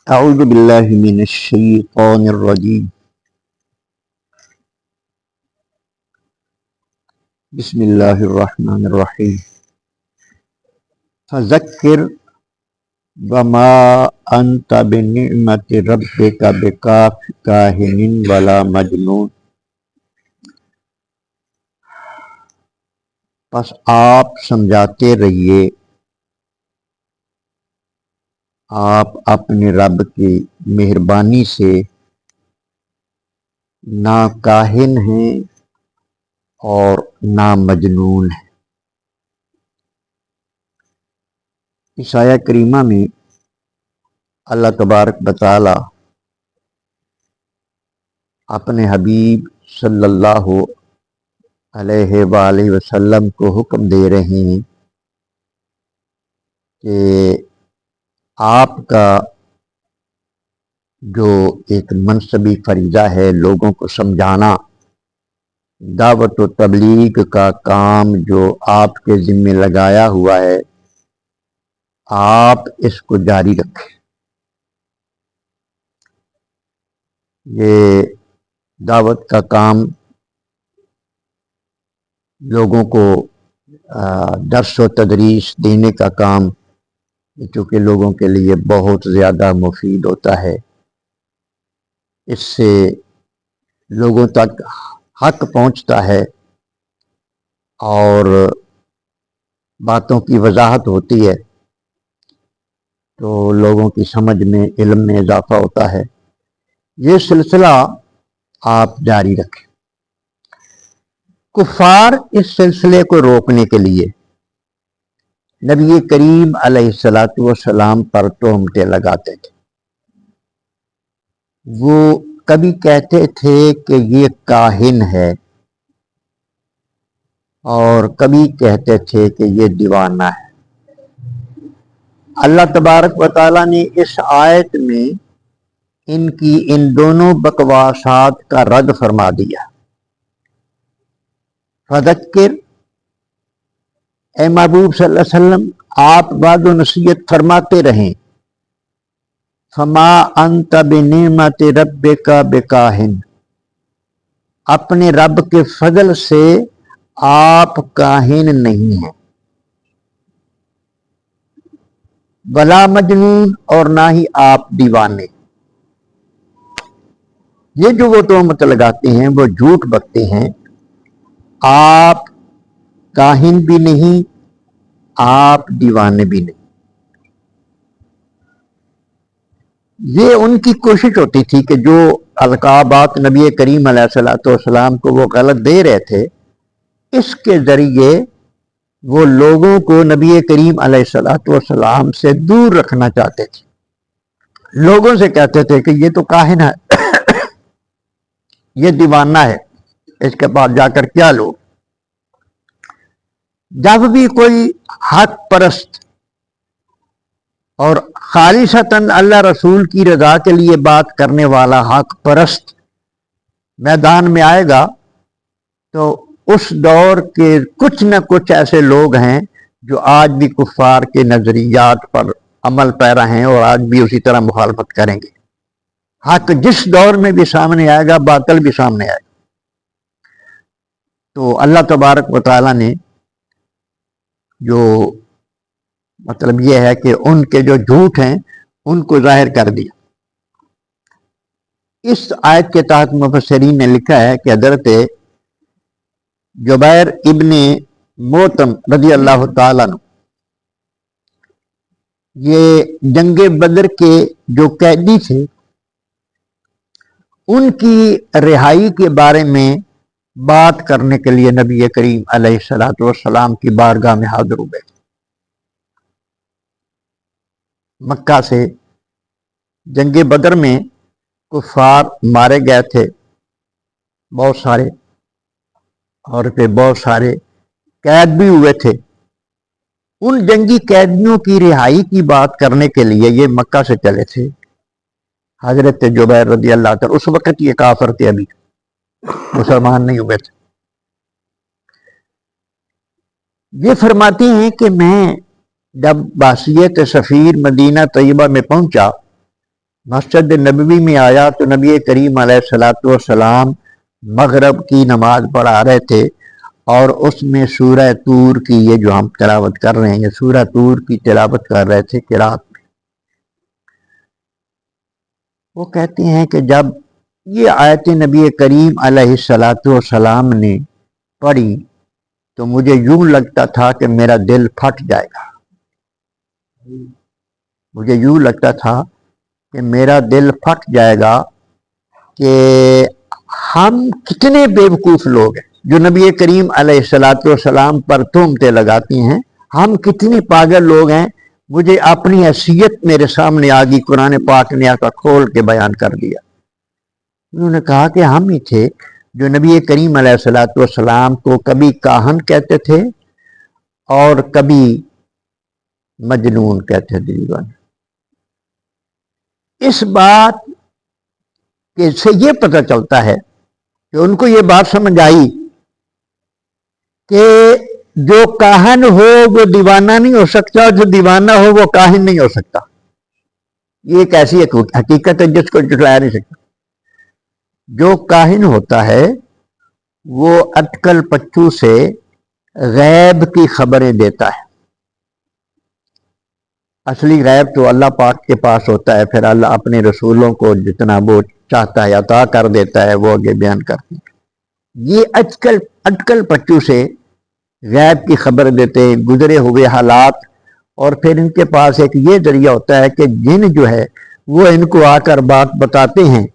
أعوذ بالله من الشيطان الرجيم. بسم الله الرحمن الرحيم. فذكر وما أنت بنعمة ربك بكاهن ولا مجنون. پس آپ سمجھاتے رہیے، آپ اپنے رب کی مہربانی سے نہ کاہن ہیں اور نہ مجنون ہیں۔ اس آیہ کریمہ میں اللہ تبارک و تعالی اپنے حبیب صلی اللہ علیہ وآلہ وسلم کو حکم دے رہے ہیں کہ آپ کا جو ایک منصبی فریضہ ہے لوگوں کو سمجھانا، دعوت و تبلیغ کا کام جو آپ کے ذمہ لگایا ہوا ہے، آپ اس کو جاری رکھیں۔ یہ دعوت کا کام، لوگوں کو درس و تدریس دینے کا کام، چونکہ لوگوں کے لیے بہت زیادہ مفید ہوتا ہے۔ اس سے لوگوں تک حق پہنچتا ہے اور باتوں کی وضاحت ہوتی ہے، تو لوگوں کی سمجھ میں، علم میں اضافہ ہوتا ہے۔ یہ سلسلہ آپ جاری رکھیں۔ کفار اس سلسلے کو روکنے کے لیے نبی کریم علیہ السلام پر تہمتیں لگاتے تھے۔ وہ کبھی کہتے تھے کہ یہ کاہن ہے، اور کبھی کہتے تھے کہ یہ دیوانہ ہے۔ اللہ تبارک و تعالیٰ نے اس آیت میں ان کی ان دونوں بکواسات کا رد فرما دیا۔ فذکر، اے محبوب صلی اللہ علیہ وسلم، آپ وعظ و نصیحت فرماتے رہیں۔ فما انت بنعمت ربک بکاہن، اپنے رب کے فضل سے آپ کاہن نہیں ہیں، ولا مجنون، اور نہ ہی آپ دیوانے۔ یہ جو وہ تہمت لگاتے ہیں وہ جھوٹ بکتے ہیں۔ آپ کاہن بھی نہیں، آپ دیوانے بھی نہیں۔ یہ ان کی کوشش ہوتی تھی کہ جو القابات نبی کریم علیہ السلام کو وہ غلط دے رہے تھے، اس کے ذریعے وہ لوگوں کو نبی کریم علیہ السلام سے دور رکھنا چاہتے تھے۔ لوگوں سے کہتے تھے کہ یہ تو کاہن ہے، یہ دیوانہ ہے، اس کے پاس جا کر کیا لو۔ جب بھی کوئی حق پرست اور خالصتاً اللہ رسول کی رضا کے لیے بات کرنے والا حق پرست میدان میں آئے گا، تو اس دور کے کچھ نہ کچھ ایسے لوگ ہیں جو آج بھی کفار کے نظریات پر عمل پیرا ہیں اور آج بھی اسی طرح مخالفت کریں گے۔ حق جس دور میں بھی سامنے آئے گا، باطل بھی سامنے آئے گا۔ تو اللہ تبارک و تعالیٰ نے جو مطلب یہ ہے کہ ان کے جو جھوٹ ہیں ان کو ظاہر کر دیا۔ اس آیت کے تحت مفسرین نے لکھا ہے کہ حضرت جبیر ابن موتم رضی اللہ تعالیٰ عنہ، یہ جنگ بدر کے جو قیدی تھے، ان کی رہائی کے بارے میں بات کرنے کے لیے نبی کریم علیہ السلام کی بارگاہ میں حاضر ہو گئے۔ مکہ سے جنگ بدر میں کفار مارے گئے تھے بہت سارے، اور پہ بہت سارے قید بھی ہوئے تھے۔ ان جنگی قیدیوں کی رہائی کی بات کرنے کے لیے یہ مکہ سے چلے تھے۔ حضرت جبیر رضی اللہ تعالیٰ، اس وقت یہ کافر تھے، ابھی مسلمان نہیں ہوئے تھے۔ یہ فرماتے ہیں کہ میں جب بحثیت سفیر مدینہ طیبہ میں پہنچا مسجد نبوی میں آیا تو نبی کریم علیہ الصلوۃ والسلام مغرب کی نماز پڑھا رہے تھے، اور اس میں سورہ طور کی، یہ جو ہم تلاوت کر رہے ہیں، یہ سورہ طور کی تلاوت کر رہے تھے قرات میں۔ وہ کہتے ہیں کہ جب یہ آیت نبی کریم علیہ الصلوۃ والسلام نے پڑھی تو مجھے یوں لگتا تھا کہ میرا دل پھٹ جائے گا، مجھے یوں لگتا تھا کہ میرا دل پھٹ جائے گا کہ ہم کتنے بیوقوف لوگ ہیں جو نبی کریم علیہ الصلوۃ والسلام پر تہمتیں لگاتی ہیں، ہم کتنے پاگل لوگ ہیں۔ مجھے اپنی حیثیت میرے سامنے آ گئی، قرآن پاک نے آ کر کھول کے بیان کر دیا۔ انہوں نے کہا کہ ہم ہی تھے جو نبی کریم علیہ الصلوۃ والسلام کو کبھی کاہن کہتے تھے اور کبھی مجنون کہتے تھے، دیوانہ۔ اس بات سے یہ پتہ چلتا ہے کہ ان کو یہ بات سمجھ آئی کہ جو کاہن ہو وہ دیوانہ نہیں ہو سکتا، جو دیوانہ ہو وہ کاہن نہیں ہو سکتا۔ یہ ایک ایسی حقیقت ہے جس کو جھٹلایا نہیں سکتا۔ جو کاہن ہوتا ہے وہ اٹکل پچو سے غیب کی خبریں دیتا ہے۔ اصلی غیب تو اللہ پاک کے پاس ہوتا ہے، پھر اللہ اپنے رسولوں کو جتنا وہ چاہتا ہے عطا کر دیتا ہے، وہ آگے بیان کرتے ہیں۔ یہ اٹکل پچو سے غیب کی خبر دیتے، گزرے ہوئے حالات، اور پھر ان کے پاس ایک یہ ذریعہ ہوتا ہے کہ جن جو ہے وہ ان کو آ کر بات بتاتے ہیں،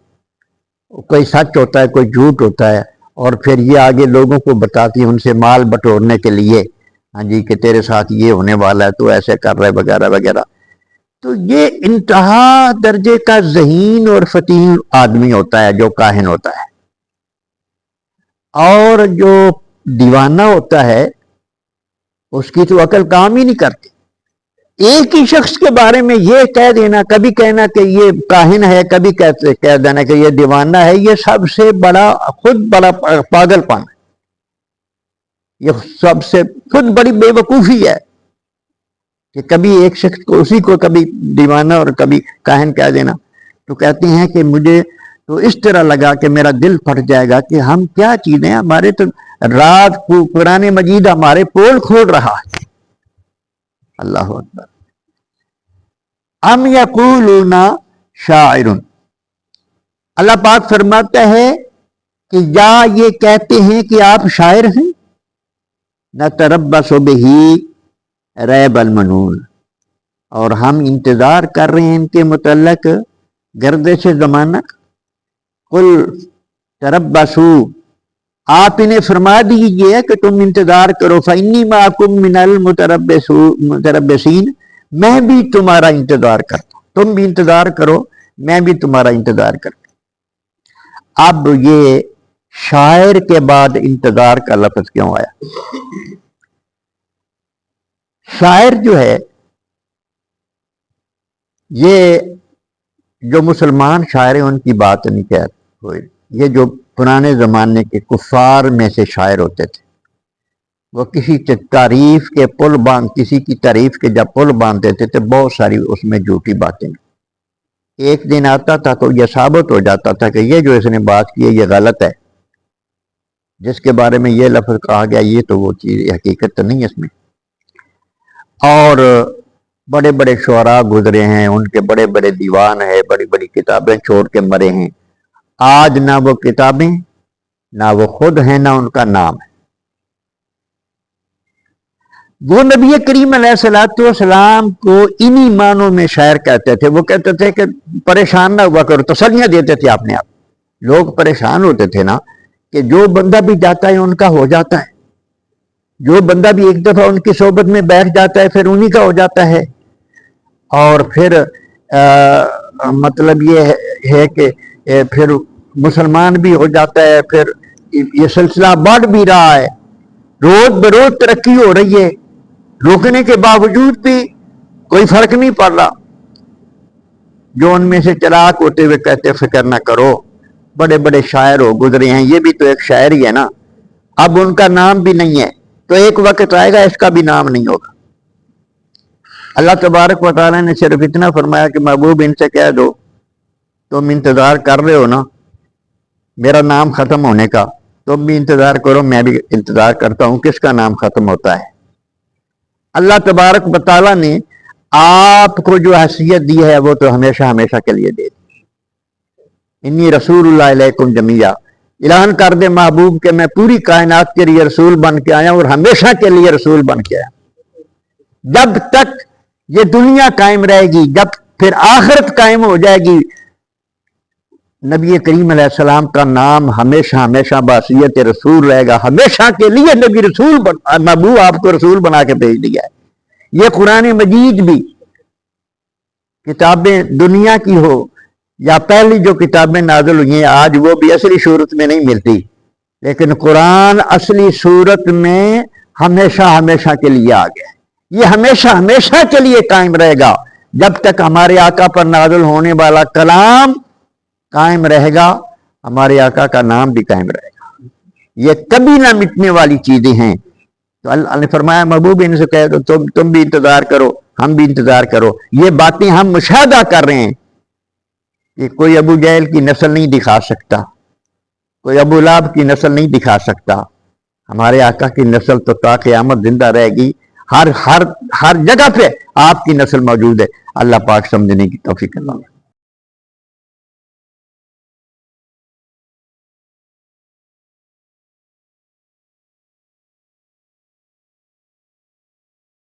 کوئی سچ ہوتا ہے کوئی جھوٹ ہوتا ہے، اور پھر یہ آگے لوگوں کو بتاتی ہیں ان سے مال بٹورنے کے لیے، ہاں جی کہ تیرے ساتھ یہ ہونے والا ہے، تو ایسے کر رہے وغیرہ وغیرہ۔ تو یہ انتہا درجے کا ذہین اور فطین آدمی ہوتا ہے جو کاہن ہوتا ہے، اور جو دیوانہ ہوتا ہے اس کی تو عقل کام ہی نہیں کرتی۔ ایک ہی شخص کے بارے میں یہ کہہ دینا، کبھی کہنا کہ یہ کاہن ہے، کبھی کہہ دینا کہ یہ دیوانہ ہے، یہ سب سے بڑا پاگل پن ہے، یہ سب سے خود بڑی بے وقوفی ہے کہ کبھی ایک شخص کو اسی کو کبھی دیوانہ اور کبھی کاہن کہہ دینا۔ تو کہتے ہیں کہ مجھے تو اس طرح لگا کہ میرا دل پھٹ جائے گا کہ ہم کیا چیزیں، ہمارے تو رات کو قرآن مجید ہمارے پول کھول رہا ہے۔ اللہ اکبر۔ ام یقولون شاعر، اللہ پاک فرماتا ہے کہ یا یہ کہتے ہیں کہ آپ شاعر ہیں، نتربص بہ ریب المنون، اور ہم انتظار کر رہے ہیں ان کے متعلق گردش زمانہ۔ قل تربصوا، آپ انہیں فرما دیجئے کہ تم انتظار کرو، فإنی معکم من المتربصین، میں بھی تمہارا انتظار کرتا ہوں، تم بھی انتظار کرو، میں بھی تمہارا انتظار کرتا ہوں۔ اب یہ شاعر کے بعد انتظار کا لفظ کیوں آیا؟ شاعر جو ہے، یہ جو مسلمان شاعر ہیں ان کی بات نہیں کہہ ہوئی، یہ جو پرانے زمانے کے کفار میں سے شاعر ہوتے تھے، وہ کسی تعریف کے پل کسی کی تعریف کے جب پل باندھ دیتے تھے، بہت ساری اس میں جھوٹی باتیں، ایک دن آتا تھا تو یہ ثابت ہو جاتا تھا کہ یہ جو اس نے بات کی ہے یہ غلط ہے، جس کے بارے میں یہ لفظ کہا گیا یہ تو وہ چیز حقیقت تو نہیں ہے اس میں۔ اور بڑے بڑے شعراء گزرے ہیں، ان کے بڑے بڑے دیوان ہیں، بڑی بڑی کتابیں چھوڑ کے مرے ہیں، آج نہ وہ کتابیں، نہ وہ خود ہیں، نہ ان کا نام ہے۔ وہ نبی کریم علیہ الصلوۃ والسلام کو انہی معنوں میں شاعر کہتے تھے۔ وہ کہتے تھے کہ پریشان نہ ہوا کرو، تسلیاں دیتے تھے اپنے آپ۔ لوگ پریشان ہوتے تھے نا کہ جو بندہ بھی جاتا ہے ان کا ہو جاتا ہے، جو بندہ بھی ایک دفعہ ان کی صحبت میں بیٹھ جاتا ہے پھر انہی کا ہو جاتا ہے، اور پھر مطلب یہ ہے کہ پھر مسلمان بھی ہو جاتا ہے، پھر یہ سلسلہ بڑھ بھی رہا ہے، روز بروز ترقی ہو رہی ہے، روکنے کے باوجود بھی کوئی فرق نہیں پڑ رہا۔ جو ان میں سے چلاک ہوتے ہوئے کہتے فکر نہ کرو، بڑے بڑے شاعر ہو گزرے ہیں، یہ بھی تو ایک شاعر ہی ہے نا، اب ان کا نام بھی نہیں ہے تو ایک وقت آئے گا اس کا بھی نام نہیں ہوگا۔ اللہ تبارک و تعالیٰ نے صرف اتنا فرمایا کہ محبوب ان سے کہہ دو تم انتظار کر رہے ہو نا میرا نام ختم ہونے کا، تم بھی انتظار کرو، میں بھی انتظار کرتا ہوں۔ کس کا نام ختم ہوتا ہے؟ اللہ تبارک و تعالیٰ نے آپ کو جو حیثیت دی ہے وہ تو ہمیشہ ہمیشہ کے لیے دے دی۔ انی رسول اللہ علیکم جمیعا، اعلان کر دے محبوب کہ میں پوری کائنات کے لیے رسول بن کے آیا اور ہمیشہ کے لیے رسول بن کے آیا۔ جب تک یہ دنیا قائم رہے گی، جب پھر آخرت قائم ہو جائے گی، نبی کریم علیہ السلام کا نام ہمیشہ ہمیشہ بحیثیت رسول رہے گا، ہمیشہ کے لیے نبی رسول محبوب آپ کو رسول بنا کے بھیج دیا ہے۔ یہ قرآن مجید بھی کتابیں دنیا کی ہو یا پہلی جو کتابیں نازل ہوئی ہیں آج وہ بھی اصلی صورت میں نہیں ملتی، لیکن قرآن اصلی صورت میں ہمیشہ ہمیشہ کے لیے آ گیا۔ یہ ہمیشہ ہمیشہ کے لیے قائم رہے گا جب تک ہمارے آقا پر نازل ہونے والا کلام قائم رہے گا، ہمارے آقا کا نام بھی قائم رہے گا۔ یہ کبھی نہ مٹنے والی چیزیں ہیں۔ تو اللہ نے فرمایا محبوب ان سے کہے تو تم بھی انتظار کرو، ہم بھی انتظار کرو۔ یہ باتیں ہم مشاہدہ کر رہے ہیں کہ کوئی ابو جہل کی نسل نہیں دکھا سکتا، کوئی ابو لہب کی نسل نہیں دکھا سکتا۔ ہمارے آقا کی نسل تو تا قیامت زندہ رہے گی، ہر جگہ پہ آپ کی نسل موجود ہے۔ اللہ پاک سمجھنے کی توفیق اللہ۔